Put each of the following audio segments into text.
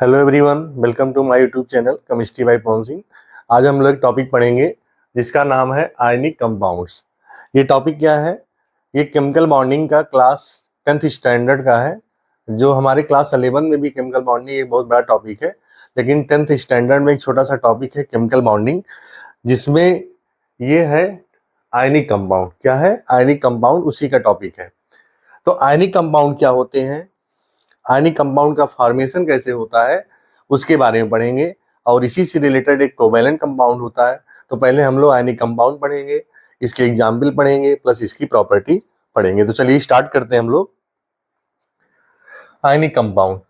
Hello everyone, welcome to my YouTube channel chemistry by Pawan Singh. आज हम लोग टॉपिक पढ़ेंगे जिसका नाम है आयनिक कंपाउंड्स। ये टॉपिक क्या है? ये केमिकल बॉन्डिंग का क्लास 10th स्टैंडर्ड का है। जो हमारे क्लास 11 में भी केमिकल बॉन्डिंग एक बहुत बड़ा टॉपिक है, लेकिन 10th स्टैंडर्ड में एक छोटा सा टॉपिक है केमिकल बॉन्डिंग, जिसमें ये है आयनिक कंपाउंड। क्या है? आयनिक कंपाउंड, उसी का टॉपिक है। तो आयनिक कंपाउंड क्या होते हैं, आयनिक कंपाउंड का फॉर्मेशन कैसे होता है, उसके बारे में पढ़ेंगे। और इसी से रिलेटेड एक कोवैलेंट कंपाउंड होता है। तो पहले हम लोग आयनिक कंपाउंड पढ़ेंगे, इसके एग्जाम्पल पढ़ेंगे, प्लस इसकी प्रॉपर्टी पढ़ेंगे। तो चलिए स्टार्ट करते हैं हम लोग। Ionic compound,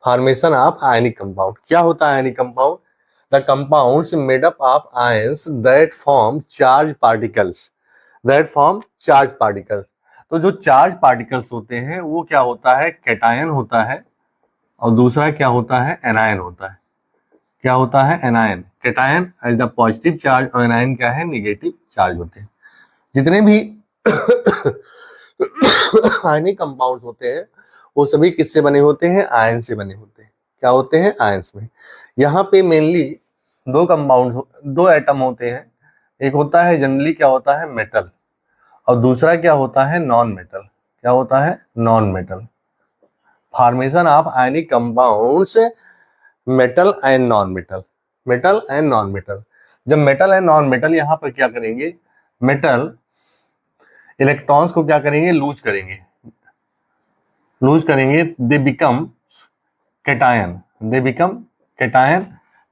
formation of ionic compound. क्या होता है ionic compound? The compounds made up of ions that form charge particles, तो जो चार्ज पार्टिकल्स होते हैं वो क्या होता है? कैटायन होता है, और दूसरा क्या होता है? एनायन होता है। क्या होता है? Anion. Cation as the positive charge और एनायन क्या है? नेगेटिव चार्ज होते हैं। जितने भी आयनिक कंपाउंड्स होते हैं वो सभी किससे बने होते हैं? आयन से बने होते हैं। क्या होते हैं? आयंस में। यहाँ पे मेनली दो एटम होते हैं। एक होता है जनरली क्या होता है? मेटल, और दूसरा क्या होता है? Non metal. क्या होता है? Non metal. Formation of ionic compounds metal and non metal, metal and non metal. जब मेटल एंड नॉन मेटल, यहां पर क्या करेंगे? मेटल इलेक्ट्रॉन्स को क्या करेंगे? लूज करेंगे, दे बिकम कैटायन।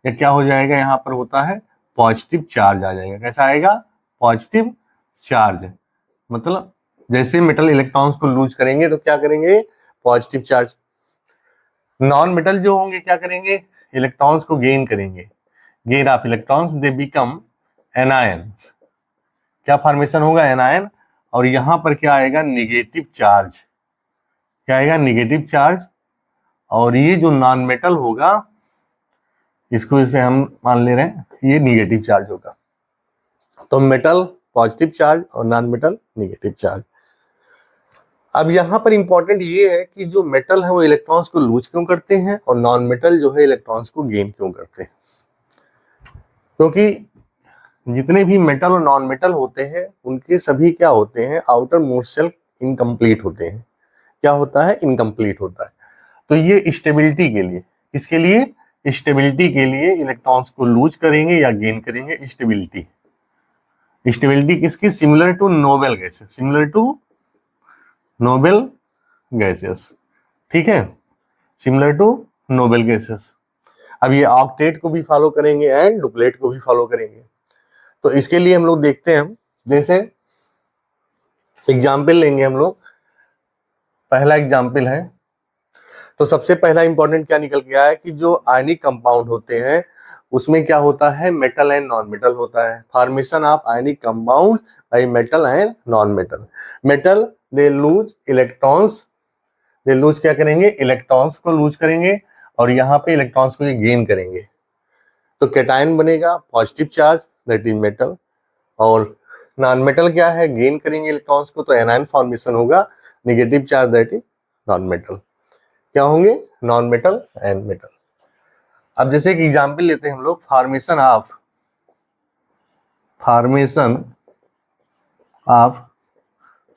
ये क्या हो जाएगा? यहां पर होता है पॉजिटिव चार्ज आ जाएगा। कैसा आएगा? Positive charge. मतलब जैसे मेटल इलेक्ट्रॉन्स को लूज करेंगे तो क्या करेंगे? Positive charge. नॉन मेटल जो होंगे क्या करेंगे? इलेक्ट्रॉन्स को गेन करेंगे, gain of electrons, they become anion. क्या फॉर्मेशन होगा? एनायन। और यहां पर क्या आएगा? Negative charge. क्या आएगा? Negative charge. और ये जो नॉन मेटल होगा, इसको इसे हम मान ले रहे हैं ये निगेटिव चार्ज होगा। तो मेटल पॉजिटिव चार्ज और नॉन मेटल निगेटिव चार्ज। अब यहाँ पर इंपॉर्टेंट ये है कि जो मेटल है वो इलेक्ट्रॉन्स को लूज क्यों करते हैं, और नॉन मेटल जो है इलेक्ट्रॉन्स को गेन क्यों करते हैं। क्योंकि जितने भी मेटल और नॉन मेटल होते हैं उनके सभी क्या होते हैं? आउटर मोस्ट शेल इनकम्प्लीट होते हैं। क्या होता है? इनकम्प्लीट होता है। तो ये स्टेबिलिटी के लिए, किसके लिए? स्टेबिलिटी के लिए इलेक्ट्रॉन्स को लूज करेंगे या गेन करेंगे। स्टेबिलिटी किसकी? सिमिलर टू नोबल गैसेस, ठीक है, सिमिलर टू नोबल गैसेस। अब ये ऑक्टेट को भी फॉलो करेंगे एंड डुप्लेट को भी फॉलो करेंगे। तो इसके लिए हम लोग देखते हैं, जैसे एग्जाम्पल लेंगे हम लोग। पहला एग्जाम्पल है, तो सबसे पहला इंपॉर्टेंट क्या निकल के आया है कि जो आयनिक कंपाउंड होते हैं उसमें क्या होता है? मेटल एंड नॉन मेटल होता है। Formation of ionic compound by metal and non metal. Metal they lose electrons, क्या करेंगे? इलेक्ट्रॉन्स को लूज करेंगे, और यहाँ पे इलेक्ट्रॉन्स को ये गेन करेंगे। तो कैटायन बनेगा positive charge, that is metal. और नॉन मेटल क्या है? गेन करेंगे इलेक्ट्रॉन्स को, तो एनायन फॉर्मेशन होगा, negative charge, that is non metal. क्या होंगे? Non metal and metal. अब जैसे एक एग्जांपल लेते हैं हम लोग, फॉर्मेशन ऑफ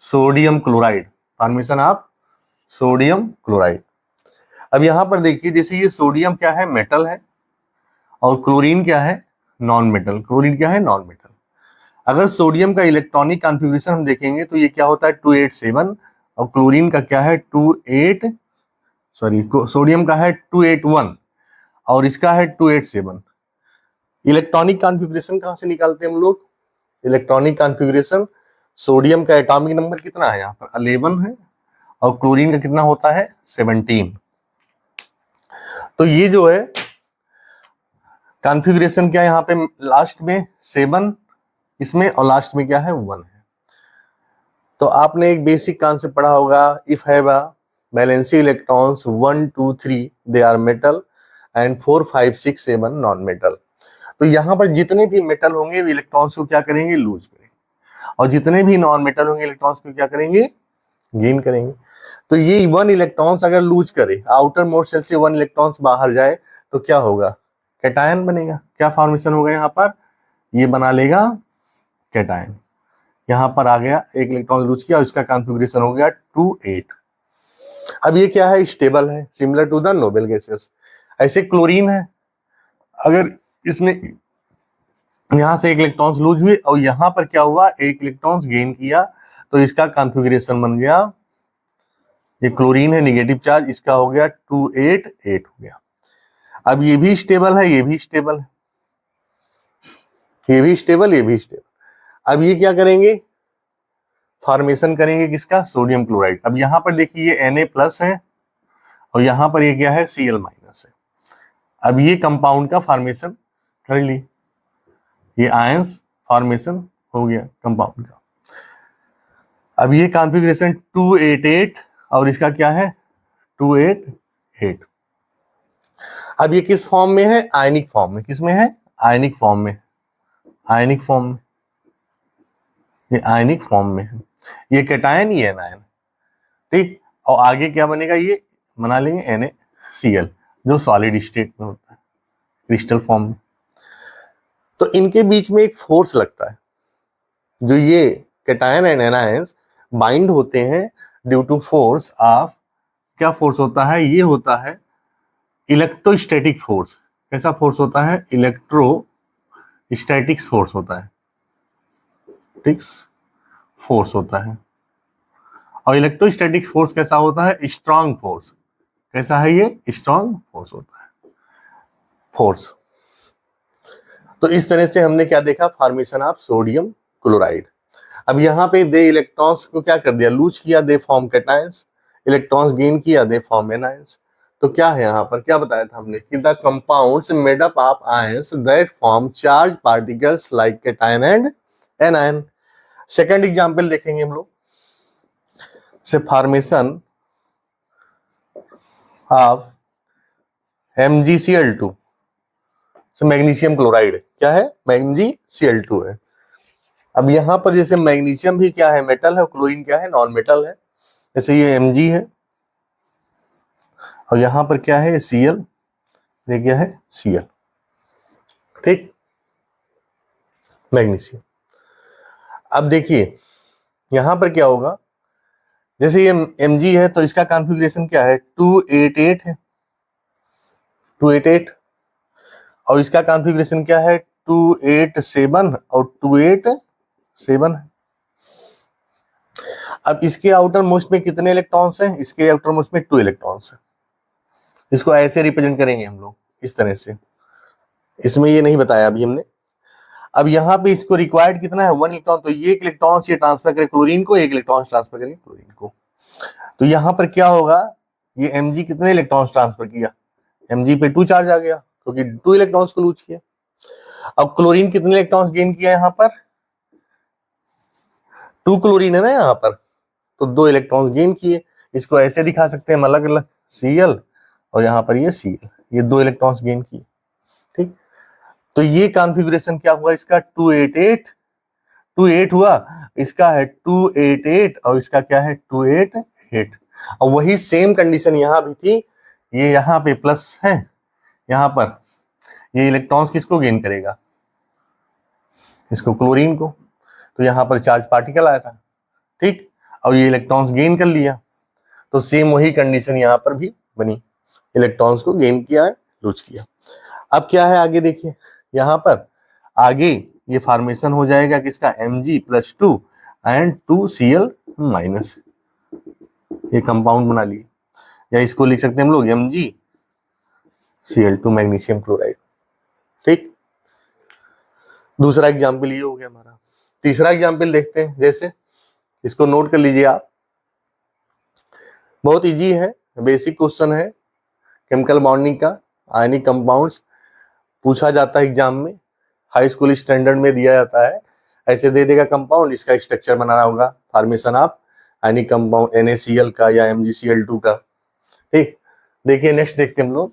सोडियम क्लोराइड। अब यहां पर देखिए, जैसे ये सोडियम क्या है? मेटल है, और क्लोरीन क्या है? Non metal. अगर सोडियम का इलेक्ट्रॉनिक कॉन्फ़िगरेशन हम देखेंगे तो ये क्या होता है? 287, और क्लोरीन का क्या है? सोडियम का है 281 और इसका है 287। इलेक्ट्रॉनिक कॉन्फ़िगरेशन कहां से निकालते हैं हम लोग? इलेक्ट्रॉनिक कॉन्फ़िगरेशन, सोडियम का एटॉमिक नंबर कितना है? यहाँ पर 11 है, और क्लोरीन का कितना होता है? 17। तो ये जो है कॉन्फ़िगरेशन क्या है? यहाँ पे लास्ट में 7 इसमें, और लास्ट में क्या है? 1 है। तो आपने एक बेसिक कॉन्सेप्ट पढ़ा होगा, if have a valency electrons 1 2 3 they are metal and 4 5 6 7 non metal. तो यहाँ पर जितने भी मेटल होंगे इलेक्ट्रॉन्स को क्या करेंगे? लूज करेंगे, और जितने भी नॉन मेटल होंगे इलेक्ट्रॉन्स को क्या करेंगे? गेन करेंगे। तो ये 1 इलेक्ट्रॉन्स अगर लूज करे, आउटर मोस्ट शेल से 1 इलेक्ट्रॉन्स बाहर जाए तो क्या होगा, कैटायन बनेगा। क्या फॉर्मेशन होगा यहाँ पर, ये बना लेगा कैटायन। यहाँ पर आ गया, एक इलेक्ट्रॉन लूज किया, इसका कॉन्फ़िगरेशन हो गया 2 8। अब ये क्या है, स्टेबल है, similar to the noble gases. ऐसे क्लोरीन है, अगर इसने यहां से एक इलेक्ट्रॉन्स लूज हुए और यहां पर क्या हुआ, एक इलेक्ट्रॉन्स गेन किया, तो इसका कॉन्फ़िगरेशन बन गया, ये क्लोरीन है निगेटिव चार्ज, इसका हो गया 2 8 8 हो गया। अब ये भी स्टेबल है, ये भी स्टेबल है, ये भी स्टेबल, ये भी स्टेबल। अब ये क्या करेंगे, फॉर्मेशन करेंगे किसका, सोडियम क्लोराइड। अब यहां पर देखिए ये Na+ है और यहां पर ये क्या है, Cl- है। अब ये कंपाउंड का फॉर्मेशन कर ली, ये आयंस फॉर्मेशन हो गया कंपाउंड का। अब ये कॉन्फ़िगरेशन 2 8 8 और इसका क्या है 2 8 8। अब ये किस फॉर्म में है, आयनिक फॉर्म में। किस में है, आयनिक फॉर्म में, आयनिक फॉर्म में, ये आयनिक फॉर्म में है। ये कैटायन, ही है एनायन, ठीक। और आगे क्या बनेगा, ये बना लेंगे NaCl, जो सॉलिड स्टेट में होता है, क्रिस्टल फॉर्म में। तो इनके बीच में एक फोर्स लगता है, जो ये कैटायन एंड एनायंस बाइंड होते हैं ड्यू टू फोर्स ऑफ, क्या फोर्स होता है, ये होता है इलेक्ट्रोस्टैटिक फोर्स। कैसा फोर्स होता है, इलेक्ट्रोस्टैटिक्स फोर्स होता है, टिक्स फोर्स होता है। और इलेक्ट्रोस्टैटिक फोर्स कैसा होता है, स्ट्रांग फोर्स। कैसा है ये, स्ट्रांग फोर्स होता है, फोर्स। तो इस तरह से हमने क्या देखा, फॉर्मेशन ऑफ सोडियम क्लोराइड। अब यहाँ पे दे इलेक्ट्रॉन्स को क्या कर दिया, लूज किया, they form cations, electrons gain किया, दे फॉर्म एनायंस। तो क्या है यहाँ पर, क्या बताया था हमने कि the compounds made up of ions that form charge particles like cation and anion. Second example देखेंगे हम लोग, से formation of MgCl2, magnesium chloride. क्या है, MgCl2 है। अब यहां पर जैसे मैग्नीशियम भी क्या है, मेटल है, और क्लोरीन क्या है, नॉन मेटल है। जैसे ये Mg है और यहां पर क्या है, Cl, ये क्या है, Cl, ठीक, मैग्नीशियम। अब देखिए यहां पर क्या होगा, जैसे ये Mg है तो इसका कॉन्फ़िगरेशन क्या है, 2 8 8 है, 2 8 8। और इसका कॉन्फ़िगरेशन क्या है, 2 8 7 और 2 8 7 है। अब इसके आउटर मोस्ट में कितने इलेक्ट्रॉन्स हैं, इसके आउटर मोस्ट में 2 इलेक्ट्रॉन्स हैं। इसको ऐसे रिप्रेजेंट करेंगे हम लोग, इस तरह से। इसमें ये नहीं बताया अभी हमने। अब यहाँ पे इसको रिक्वायर्ड कितना है, 1 इलेक्ट्रॉन। तो ये एक इलेक्ट्रॉन ये ट्रांसफर करे क्लोरीन को, एक इलेक्ट्रॉन ट्रांसफर करेंगे क्लोरीन को। तो यहाँ पर क्या होगा, ये Mg कितने इलेक्ट्रॉन ट्रांसफर किया, Mg पे 2 चार्ज आ गया क्योंकि 2 इलेक्ट्रॉन्स को लूज किया। अब क्लोरीन कितने इलेक्ट्रॉन्स गेन किया, यहाँ पर 2 क्लोरीन है ना यहाँ पर, तो 2 इलेक्ट्रॉन्स गेन किए। इसको ऐसे दिखा सकते हैं हम अलग अलग, Cl और यहाँ पर ये Cl, ये 2 इलेक्ट्रॉन्स गेन किए, ठीक। तो ये कॉन्फ़िगरेशन क्या हुआ इसका, 2 8 8, 2 8 हुआ, इसका है 2 8 8 और इसका क्या है 2 8 8। और वही सेम कंडीशन यहाँ भी थी, ये यहाँ पे प्लस है, यहाँ पर ये इलेक्ट्रॉन्स किसको गेन करेगा, इसको, क्लोरीन को। तो यहाँ पर चार्ज पार्टिकल आया था, ठीक, और ये इलेक्ट्रॉन्स गेन कर लिया। तो सेम वही कंडीशन यहाँ पर भी बनी, इलेक्ट्रॉन्स को गेन किया, लूज किया। अब क्या है आगे देखिए, यहाँ पर आगे ये फॉर्मेशन हो जाएगा किसका, Mg+2 एंड 2Cl-, ये कंपाउंड बना लिए, या इसको लिख सकते हैं हम लोग MgCl2 मैग्नीशियम क्लोराइड, ठीक। दूसरा एग्जाम्पल ये हो गया हमारा। तीसरा एग्जाम्पल देखते हैं, जैसे इसको नोट कर लीजिए आप, बहुत इजी है, बेसिक क्वेश्चन है केमिकल बॉन्डिंग का, आयनिक कंपाउंड्स पूछा जाता है एग्जाम में, हाई स्कूल स्टैंडर्ड में दिया जाता है। ऐसे दे देगा कंपाउंड, इसका स्ट्रक्चर बनाना होगा, formation of ionic compound NaCl का या MgCl2 का, ठीक। देखिए नेक्स्ट देखते हैं हम लोग,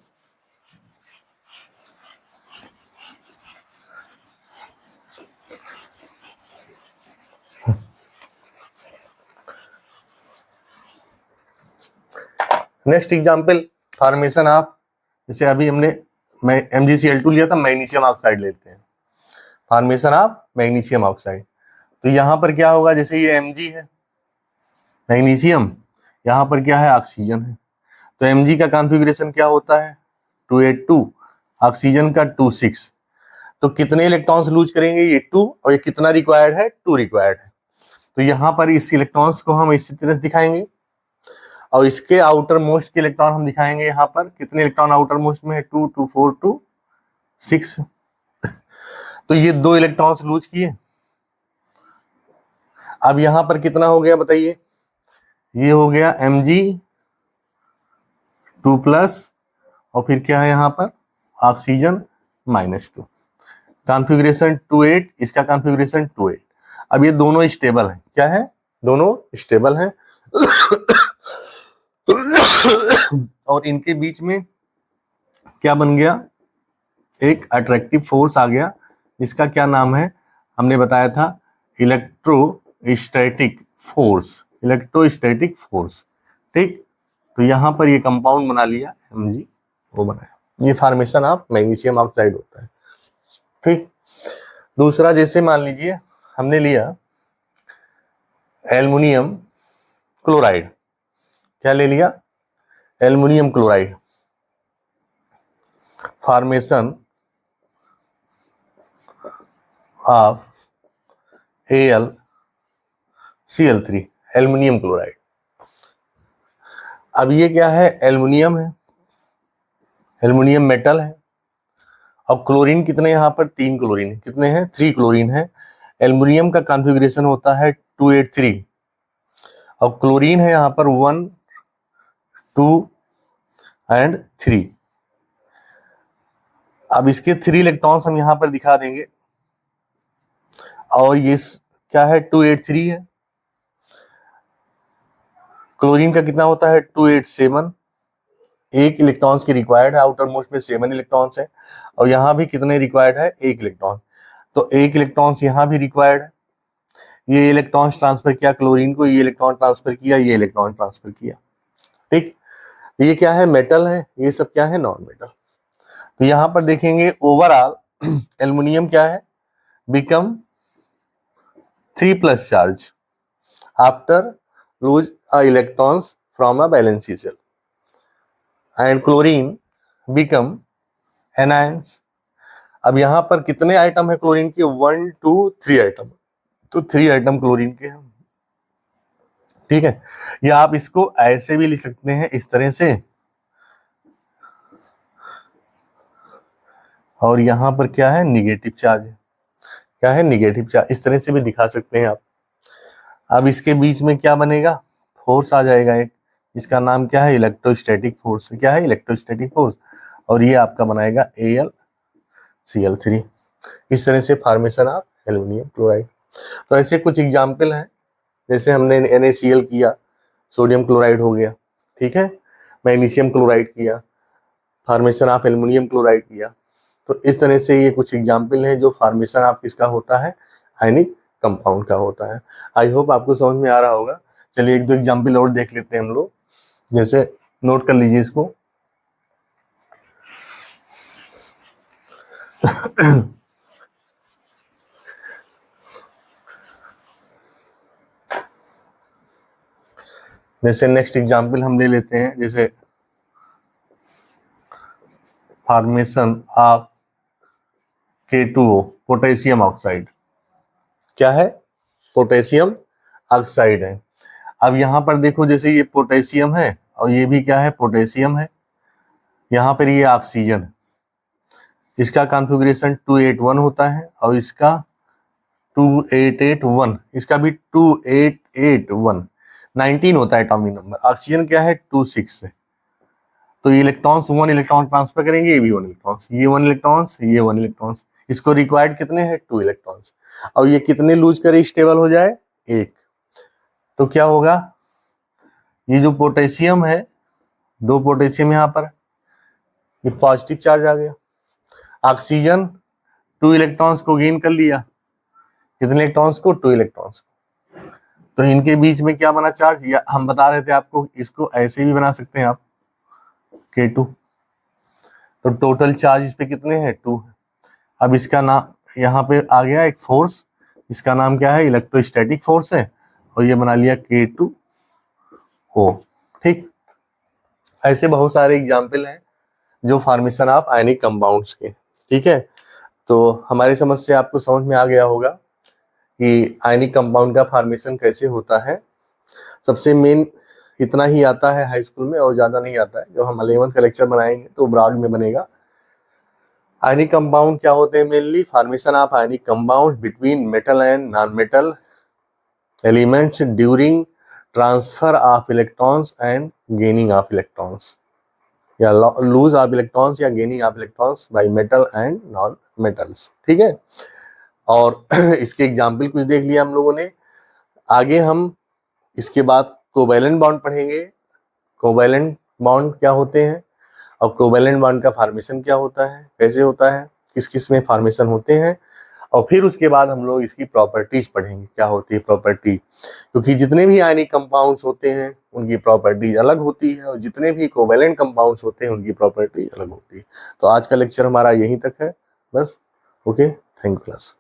नेक्स्ट एग्जांपल फॉर्मेशन ऑफ, जैसे अभी हमने MgCl2 लिया था, मैग्नीशियम ऑक्साइड लेते हैं, फॉर्मेशन ऑफ मैग्नीशियम ऑक्साइड। तो यहाँ पर क्या होगा, जैसे ये Mg है मैग्नीशियम, यहाँ पर क्या है ऑक्सीजन है, तो Mg का कॉन्फ़िगरेशन क्या होता है 282, ऑक्सीजन का 26, तो कितने इलेक्ट्रॉन्स लूज करेंगे ये 2, और ये कितना रिक्वायर्ड है 2 रिक्वायर्ड है। तो यहाँ पर इस इलेक्ट्रॉन्स को हम इसी तरह से दिखाएंगे, और इसके आउटर मोस्ट के इलेक्ट्रॉन हम दिखाएंगे यहाँ पर, कितने इलेक्ट्रॉन आउटर मोस्ट में है 2 2 4 2 6 तो ये 2 इलेक्ट्रॉन्स लूज किए। अब यहाँ पर कितना हो गया बताइए, ये हो गया Mg2+, और फिर क्या है यहाँ पर ऑक्सीजन -2, कॉन्फ़िगरेशन 28, इसका कॉन्फ़िगरेशन 28। अब ये दोनों स्टेबल हैं, क्या है दोनों स्टेबल हैं और इनके बीच में क्या बन गया, एक अट्रैक्टिव फोर्स आ गया, इसका क्या नाम है, हमने बताया था इलेक्ट्रोस्टैटिक फोर्स, इलेक्ट्रोस्टैटिक फोर्स। ठीक, तो यहाँ पर ये कंपाउंड बना लिया Mg, वो बनाया, ये फॉर्मेशन ऑफ मैग्नीशियम ऑक्साइड होता है। ठीक, दूसरा जैसे मान लीजिए हमने लिया एल्युमिनियम क्लोराइड, क्या ले लिया aluminium chloride, formation of AlCl3, aluminium chloride. अब ये क्या है एल्युमिनियम है, एल्युमिनियम मेटल है, अब क्लोरीन कितने यहाँ पर 3 क्लोरीन है, कितने हैं 3 क्लोरीन है। एल्युमिनियम का कॉन्फ़िगरेशन होता है 283, अब क्लोरीन है यहाँ पर 1 2 एंड 3। अब इसके 3 इलेक्ट्रॉन्स हम यहाँ पर दिखा देंगे, और ये क्या है 283 है, क्लोरीन का कितना होता है 287, एक इलेक्ट्रॉन्स की रिक्वायर्ड है, आउटर मोस्ट में 7 इलेक्ट्रॉन्स है, और यहाँ भी कितने रिक्वायर्ड है 1 इलेक्ट्रॉन, तो 1 इलेक्ट्रॉन्स यहाँ भी रिक्वायर्ड है। ये इलेक्ट्रॉन्स ट्रांसफर किया क्लोरीन को, ये इलेक्ट्रॉन ट्रांसफर किया, ये इलेक्ट्रॉन ट्रांसफर किया। ठीक, ये क्या है मेटल है, ये सब क्या है नॉन मेटल। तो यहाँ पर देखेंगे ओवरऑल एल्युमिनियम क्या है become 3+ charge after lose electrons from a valency shell, and chlorine become anions. अब यहाँ पर कितने आइटम है क्लोरीन के 1 2 3 आइटम, तो 3 आइटम क्लोरीन के हैं। ठीक है, या आप इसको ऐसे भी लिख सकते हैं इस तरह से, और यहाँ पर क्या है निगेटिव चार्ज है, क्या है निगेटिव चार्ज, इस तरह से भी दिखा सकते हैं आप। अब इसके बीच में क्या बनेगा फोर्स आ जाएगा एक, इसका नाम क्या है इलेक्ट्रोस्टैटिक फोर्स, क्या है इलेक्ट्रोस्टैटिक फोर्स, और ये आपका बनाएगा AlCl3। इस तरह से फॉर्मेशन ऑफ एल्युमिनियम क्लोराइड। तो ऐसे कुछ एग्जाम्पल हैं, जैसे हमने NaCl किया, सोडियम क्लोराइड हो गया, ठीक है, मैग्नीशियम क्लोराइड किया, फॉर्मेशन ऑफ एल्युमिनियम क्लोराइड किया। तो इस तरह से ये कुछ एग्जाम्पल हैं जो फॉर्मेशन ऑफ किसका होता है आयनिक कंपाउंड का होता है। आई होप आपको समझ में आ रहा होगा। चलिए 1 2 एग्जाम्पल और देख लेते हैं हम लोग, जैसे नोट कर लीजिए इसको जैसे नेक्स्ट एग्जाम्पल हम ले लेते हैं, जैसे formation of K2O potassium oxide, क्या है पोटेशियम ऑक्साइड है। अब यहाँ पर देखो जैसे ये पोटेशियम है और ये भी क्या है पोटेशियम है, यहाँ पर ये ऑक्सीजन है, इसका कॉन्फ़िगरेशन 281 होता है और इसका 2881, इसका भी 2881 19 होता है एटॉमिक नंबर। ऑक्सीजन क्या है 26 है, तो ये इलेक्ट्रॉन्स 1 इलेक्ट्रॉन ट्रांसफर करेंगे, ये भी 1 इलेक्ट्रॉन्स, ये 1 इलेक्ट्रॉन्स, ये 1 इलेक्ट्रॉन्स। इसको रिक्वायर्ड कितने हैं 2 इलेक्ट्रॉन्स, और ये कितने लूज करे स्टेबल हो जाए 1। तो क्या होगा, ये जो पोटेशियम है 2 पोटेशियम यहाँ पर, ये पॉजिटिव चार्ज आ गया। ऑक्सीजन 2 इलेक्ट्रॉन्स को गेन कर लिया, कितने इलेक्ट्रॉन्स को 2 इलेक्ट्रॉन्स को। तो इनके बीच में क्या बना चार्ज, या हम बता रहे थे आपको इसको ऐसे भी बना सकते हैं आप, K2। तो टोटल चार्ज इस पे कितने हैं, 2 है। अब इसका नाम यहाँ पे आ गया एक फोर्स, इसका नाम क्या है, इलेक्ट्रोस्टैटिक फोर्स है, और ये बना लिया K2O। ठीक, ऐसे बहुत सारे एग्जाम्पल हैं जो फॉर्मेशन ऑफ आयनिक कंपाउंड्स के। ठीक है, तो हमारी समझ से आपको समझ में आ गया होगा कि आयनिक कंपाउंड का फॉर्मेशन कैसे होता है। सबसे मेन इतना ही आता है हाई स्कूल में, और ज़्यादा नहीं आता है। जब हम 11th का लेक्चर बनाएंगे तो ब्रॉड में बनेगा। आयनिक कंपाउंड क्या होते हैं, mainly formation of ionic compound between metal and non metal elements during transfer of electrons and gaining of electrons, या लूज ऑफ इलेक्ट्रॉन्स या gaining of electrons by metal and non metals. ठीक है, और इसके example कुछ देख लिया हम लोगों ने। आगे हम इसके बाद कोवैलेंट बॉन्ड पढ़ेंगे। कोवैलेंट बॉन्ड क्या होते हैं और कोवैलेंट बॉन्ड का फॉर्मेशन क्या होता है, कैसे होता है, किस किस में फॉर्मेशन होते हैं, और फिर उसके बाद हम लोग इसकी प्रॉपर्टीज पढ़ेंगे, क्या होती है प्रॉपर्टी। क्योंकि जितने भी आयनिक कंपाउंड्स होते हैं उनकी प्रॉपर्टीज अलग होती है, और जितने भी कोवैलेंट कंपाउंड्स होते हैं उनकी प्रॉपर्टी अलग होती है। तो आज का लेक्चर हमारा यहीं तक है बस। Okay, thank you class.